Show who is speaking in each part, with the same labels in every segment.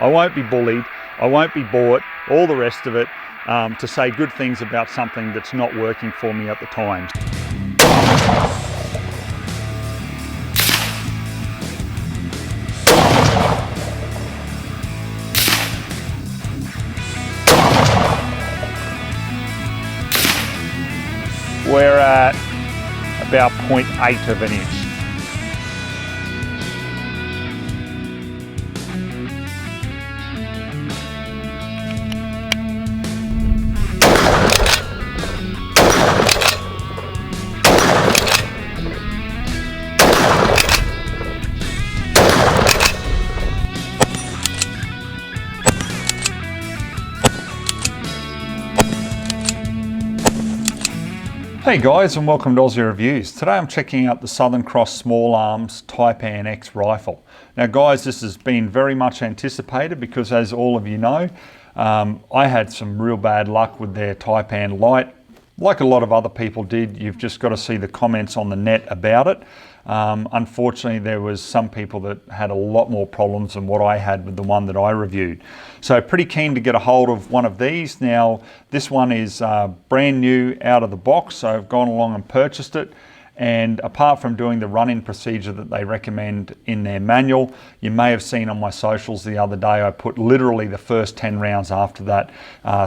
Speaker 1: I won't be bullied, I won't be bought, all the rest of it, to say good things about something that's not working for me at the time. We're at about 0.8 of an inch. Hey guys, and welcome to Ozzie Reviews. Today I'm checking out the Southern Cross Small Arms Taipan X rifle. Now guys, this has been very much anticipated because, as all of you know, I had some real bad luck with their Taipan Light. Like a lot of other people did, you've just got to see the comments on the net about it. Unfortunately, there was some people that had a lot more problems than what I had with the one that I reviewed. So pretty keen to get a hold of one of these. Now, this one is brand new out of the box, so I've gone along and purchased it. And apart from doing the run-in procedure that they recommend in their manual, you may have seen on my socials the other day, I put literally the first 10 rounds after that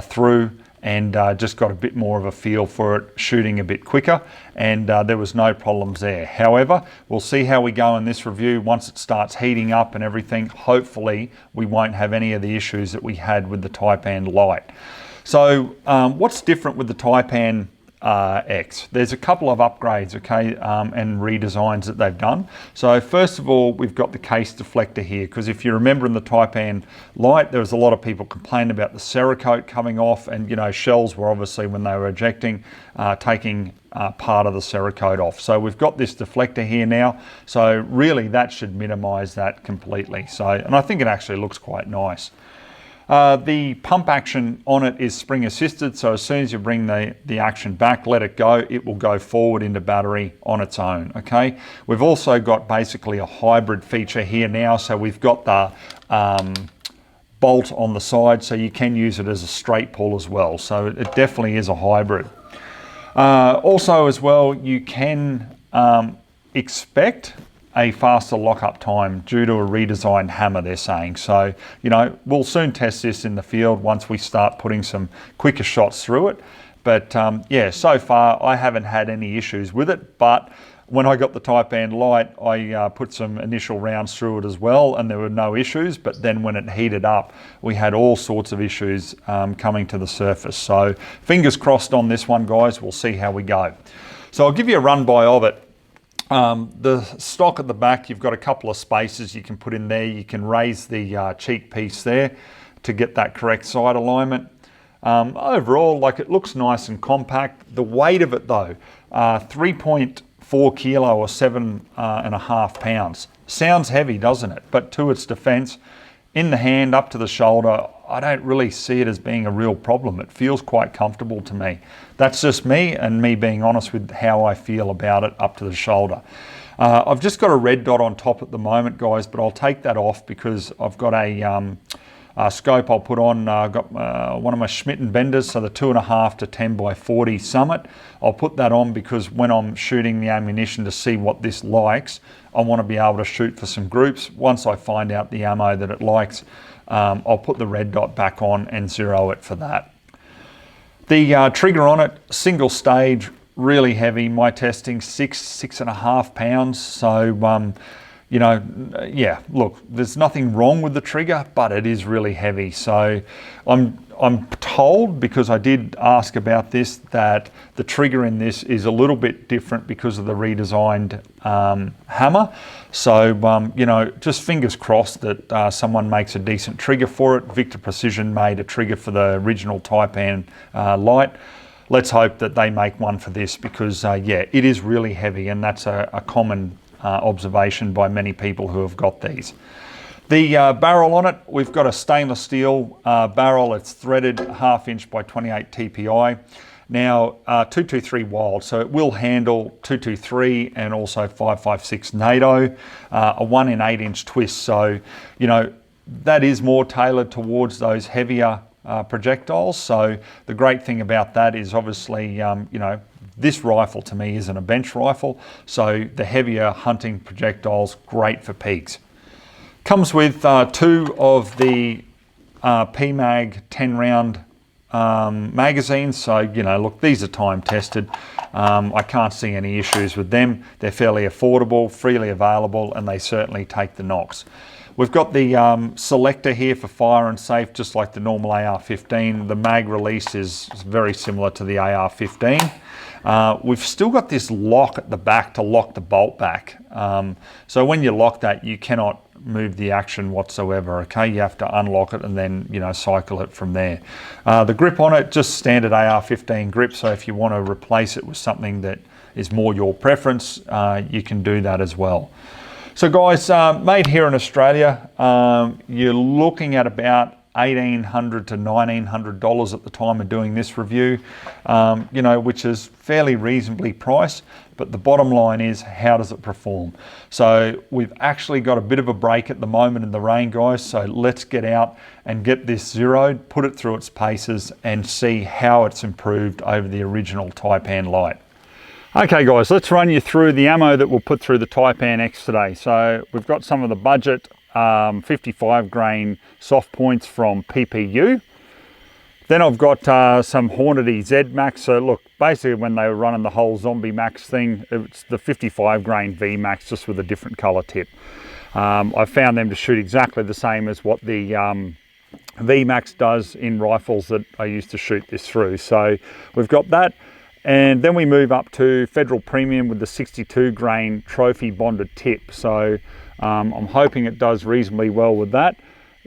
Speaker 1: through, and just got a bit more of a feel for it, shooting a bit quicker, and there was no problems there. However, we'll see how we go in this review. Once it starts heating up and everything, hopefully we won't have any of the issues that we had with the Taipan Light. So what's different with the Taipan X? There's a couple of upgrades, okay, and redesigns that they've done. So first of all, we've got the case deflector here, because if you remember in the Taipan Light, there was a lot of people complaining about the Cerakote coming off, and you know, shells were obviously, when they were ejecting, taking part of the Cerakote off. So we've got this deflector here now, so really that should minimize that completely. So, and I think it actually looks quite nice. The pump action on it is spring assisted, so as soon as you bring the action back, let it go, it will go forward into battery on its own, okay? We've also got basically a hybrid feature here now, so we've got the bolt on the side, so you can use it as a straight pull as well, so it definitely is a hybrid. Also as well, you can expect a faster lockup time due to a redesigned hammer, they're saying. So, you know, we'll soon test this in the field once we start putting some quicker shots through it. But yeah, so far I haven't had any issues with it, but when I got the Taipan Light, I put some initial rounds through it as well, and there were no issues. But then when it heated up, we had all sorts of issues coming to the surface. So fingers crossed on this one, guys. We'll see how we go. So I'll give you a run by of it. The stock at the back, you've got a couple of spaces you can put in there. You can raise the cheek piece there to get that correct side alignment. Overall, like, it looks nice and compact. The weight of it though, 3.4 kilo or 7.5 pounds. Sounds heavy, doesn't it? But to its defense, in the hand up to the shoulder, I don't really see it as being a real problem. It feels quite comfortable to me. That's just me, and me being honest with how I feel about it up to the shoulder. I've just got a red dot on top at the moment, guys, but I'll take that off because I've got a scope I'll put on. I've got one of my Schmidt & Benders, so the 2.5 to 10 by 40 Summit. I'll put that on because when I'm shooting the ammunition to see what this likes, I want to be able to shoot for some groups. Once I find out the ammo that it likes, I'll put the red dot back on and zero it for that. The trigger on it, single stage, really heavy. My testing, 6.5 pounds. So, you know, yeah, look, there's nothing wrong with the trigger, but it is really heavy. So I'm told, because I did ask about this, that the trigger in this is a little bit different because of the redesigned hammer. So, you know, just fingers crossed that someone makes a decent trigger for it. Victor Precision made a trigger for the original Taipan Light. Let's hope that they make one for this because, yeah, it is really heavy, and that's a common observation by many people who have got these. The barrel on it, we've got a stainless steel barrel. It's threaded 1/2 inch by 28 TPI. Now 223 Wylde, so it will handle 223 and also 5.56 NATO, a 1 in 8 inch twist. So, you know, that is more tailored towards those heavier projectiles. So the great thing about that is obviously, you know, this rifle to me isn't a bench rifle, so the heavier hunting projectiles, great for pigs. Comes with 2 of the PMag 10 round magazines, so you know, look, these are time tested. I can't see any issues with them. They're fairly affordable, freely available, and they certainly take the knocks. We've got the selector here for fire and safe, just like the normal AR-15. The mag release is very similar to the AR-15. We've still got this lock at the back to lock the bolt back. So when you lock that, you cannot move the action whatsoever, okay? You have to unlock it and then, you know, cycle it from there. The grip on it, just standard AR-15 grip, so if you want to replace it with something that is more your preference, you can do that as well. So guys, made here in Australia, you're looking at about $1,800 to $1,900 at the time of doing this review, you know, which is fairly reasonably priced, but the bottom line is, how does it perform? So we've actually got a bit of a break at the moment in the rain, guys, so let's get out and get this zeroed, put it through its paces, and see how it's improved over the original Taipan Light. Okay guys, let's run you through the ammo that we'll put through the Taipan X today. So we've got some of the budget 55 grain soft points from PPU. Then I've got some Hornady Z Max. So look, basically when they were running the whole Zombie Max thing, it's the 55 grain V Max, just with a different color tip. I found them to shoot exactly the same as what the V Max does in rifles that I used to shoot this through. So we've got that. And then we move up to Federal Premium with the 62 grain trophy bonded tip. So I'm hoping it does reasonably well with that.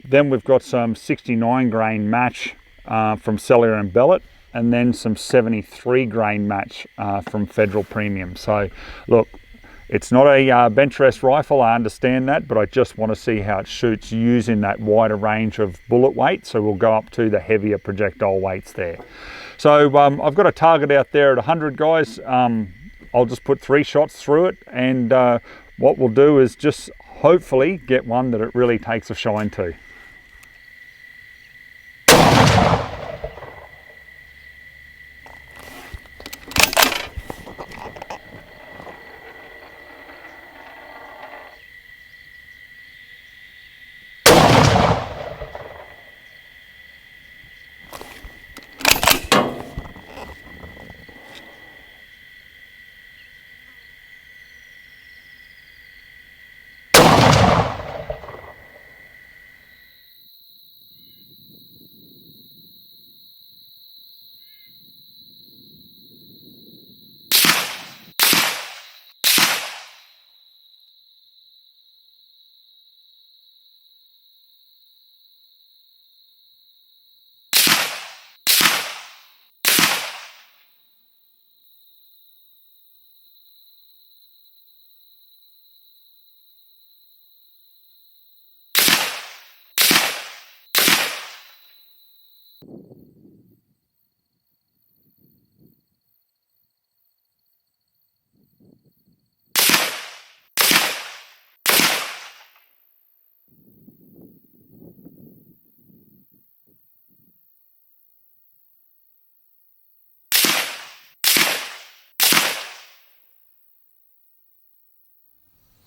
Speaker 1: Then we've got some 69 grain match from Cellular and Bellet, and then some 73 grain match from Federal Premium. So look, it's not a bench rest rifle, I understand that, but I just want to see how it shoots using that wider range of bullet weight. So we'll go up to the heavier projectile weights there. So I've got a target out there at 100, guys. I'll just put 3 shots through it, and what we'll do is just hopefully get one that it really takes a shine to.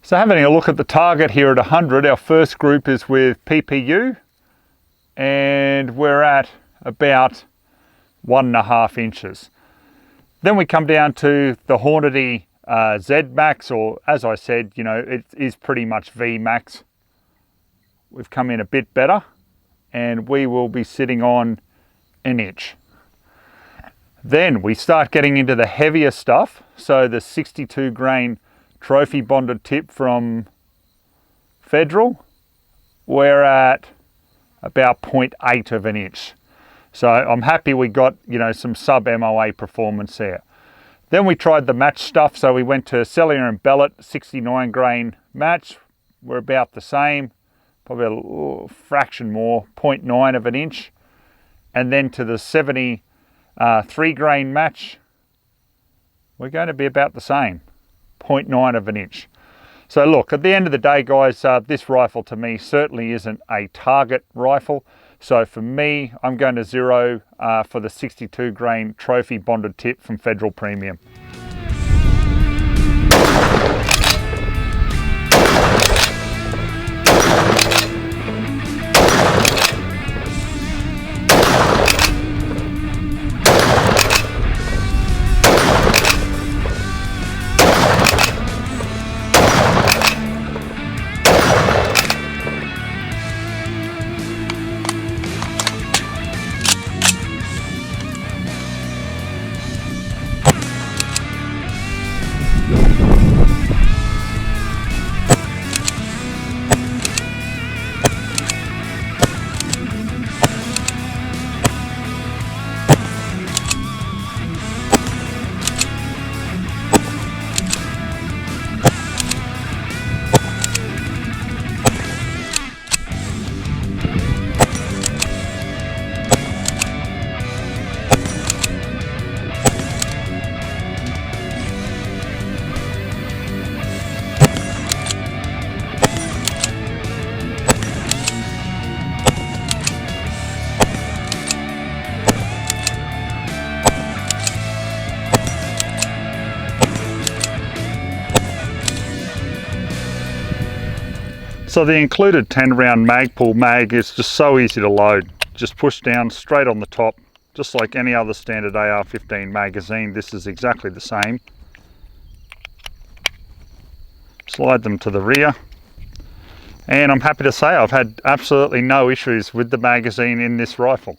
Speaker 1: So having a look at the target here at 100, our first group is with PPU, and we're at about 1.5 inches. Then we come down to the Hornady Z Max, or as I said, you know, it is pretty much V Max. We've come in a bit better, and we will be sitting on 1 inch. Then we start getting into the heavier stuff. So the 62 grain trophy bonded tip from Federal, we're at about 0.8 of an inch. So I'm happy we got, you know, some sub MOA performance there. Then we tried the match stuff. So we went to Cellular and Bellet 69 grain match. We're about the same, probably a little fraction more, 0.9 of an inch. And then to the 73 grain match, we're going to be about the same, 0.9 of an inch. So look, at the end of the day, guys, this rifle to me certainly isn't a target rifle. So for me, I'm going to 0 for the 62 grain trophy bonded tip from Federal Premium. So the included 10 round Magpul mag is just so easy to load. Just push down straight on the top, just like any other standard AR-15 magazine. This is exactly the same. Slide them to the rear. And I'm happy to say I've had absolutely no issues with the magazine in this rifle.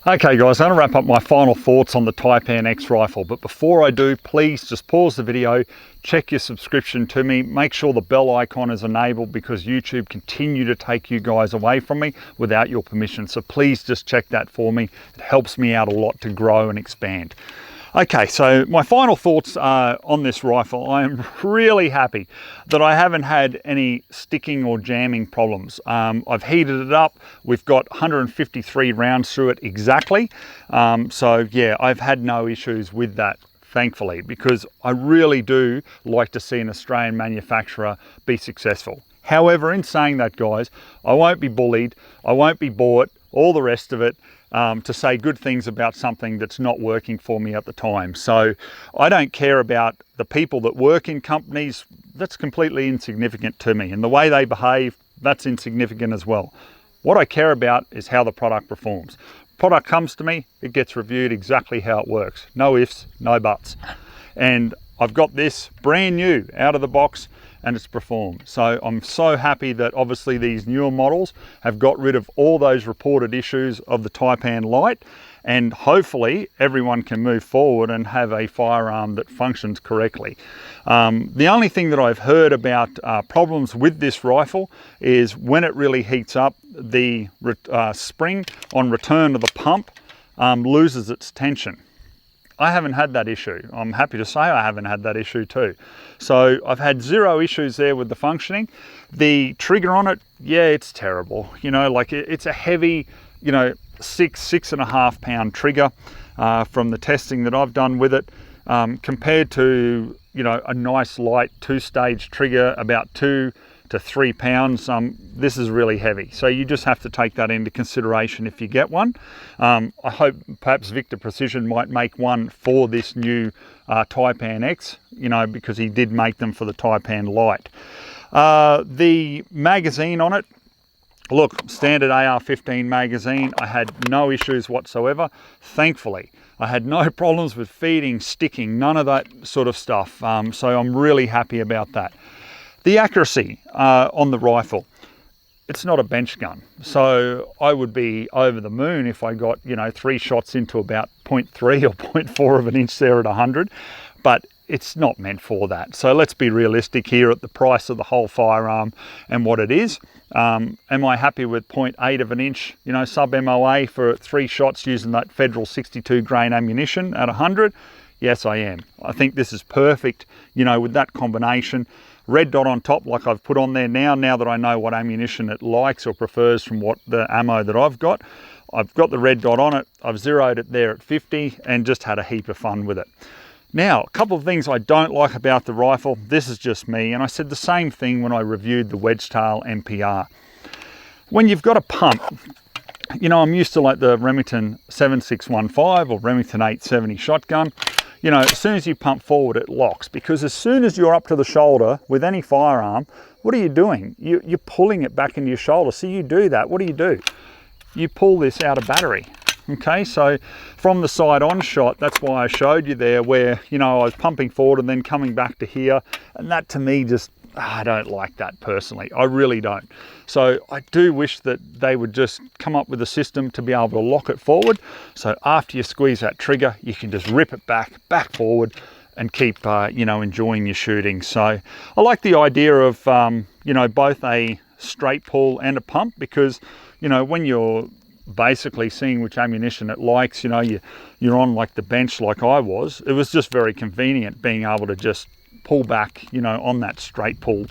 Speaker 1: Okay guys, I'm going to wrap up my final thoughts on the Taipan X rifle, but before I do, please just pause the video, check your subscription to me, make sure the bell icon is enabled because YouTube continue to take you guys away from me without your permission. So please just check that for me. It helps me out a lot to grow and expand. Okay, so my final thoughts on this rifle. I am really happy that I haven't had any sticking or jamming problems. I've heated it up. We've got 153 rounds through it exactly. So yeah, I've had no issues with that, thankfully, because I really do like to see an Australian manufacturer be successful. However, in saying that, guys, I won't be bullied. I won't be bought, all the rest of it. To say good things about something that's not working for me at the time. So I don't care about the people that work in companies. That's completely insignificant to me, and the way they behave, that's insignificant as well. What I care about is how the product performs. Product comes to me, it gets reviewed exactly how it works. No ifs, no buts. And I've got this brand new out of the box and it's performed. So I'm so happy that obviously these newer models have got rid of all those reported issues of the Taipan Light, and hopefully everyone can move forward and have a firearm that functions correctly. The only thing that I've heard about problems with this rifle is when it really heats up, the spring on return of the pump loses its tension. I haven't had that issue. I'm happy to say I haven't had that issue too. So I've had zero issues there with the functioning. The trigger on it, yeah, it's terrible. You know, like it's a heavy, you know, 6.5 pound trigger from the testing that I've done with it, compared to, you know, a nice light 2-stage trigger, about 2 to 3 pounds. This is really heavy, so you just have to take that into consideration if you get one. I hope perhaps Victor Precision might make one for this new Taipan X, you know, because he did make them for the Taipan Light. The magazine on it, look, standard AR-15 magazine. I had no issues whatsoever, thankfully. I had no problems with feeding, sticking, none of that sort of stuff. So I'm really happy about that. The accuracy on the rifle, it's not a bench gun. So I would be over the moon if I got, you know, 3 shots into about 0.3 or 0.4 of an inch there at 100, but it's not meant for that. So let's be realistic here at the price of the whole firearm and what it is. Am I happy with 0.8 of an inch, you know, sub MOA for 3 shots using that Federal 62 grain ammunition at 100? Yes, I am. I think this is perfect, you know, with that combination. Red dot on top, like I've put on there now that I know what ammunition it likes or prefers from what the ammo that I've got the red dot on it. I've zeroed it there at 50 and just had a heap of fun with it. Now, a couple of things I don't like about the rifle. This is just me, and I said the same thing when I reviewed the Wedgetail MPR. When you've got a pump, you know, I'm used to like the Remington 7615 or Remington 870 shotgun. You know, as soon as you pump forward, it locks, because as soon as you're up to the shoulder with any firearm, what are you doing? You're pulling it back into your shoulder. So you do that. What do? You pull this out of battery. Okay, so from the side on shot, that's why I showed you there where, you know, I was pumping forward and then coming back to here. And that to me just, I don't like that personally. I really don't. So I do wish that they would just come up with a system to be able to lock it forward. So after you squeeze that trigger, you can just rip it back forward and keep, you know, enjoying your shooting. So I like the idea of, you know, both a straight pull and a pump, because, you know, when you're basically seeing which ammunition it likes, you know, you're on like the bench like I was, it was just very convenient being able to just pull back, you know, on that straight pull,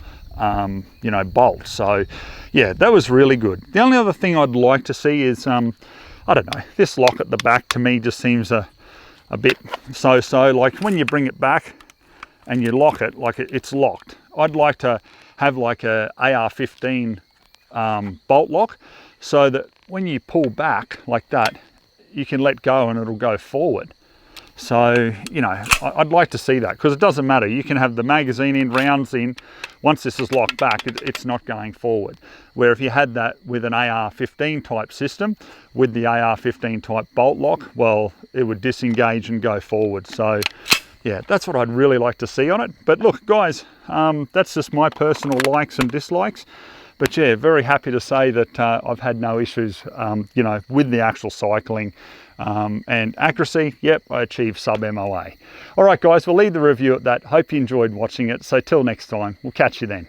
Speaker 1: you know, bolt. So yeah, that was really good. The only other thing I'd like to see is, I don't know, this lock at the back to me just seems a bit so-so. Like when you bring it back and you lock it, like it's locked. I'd like to have like a AR-15 bolt lock, so that when you pull back like that, you can let go and it'll go forward. So, you know, I'd like to see that, because it doesn't matter. You can have the magazine in, rounds in. Once this is locked back, it's not going forward. Where if you had that with an AR-15 type system, with the AR-15 type bolt lock, well, it would disengage and go forward. So yeah, that's what I'd really like to see on it. But look, guys, that's just my personal likes and dislikes. But yeah, very happy to say that I've had no issues, you know, with the actual cycling and accuracy. Yep, I achieved sub MOA. All right, guys, we'll leave the review at that. Hope you enjoyed watching it. So till next time, we'll catch you then.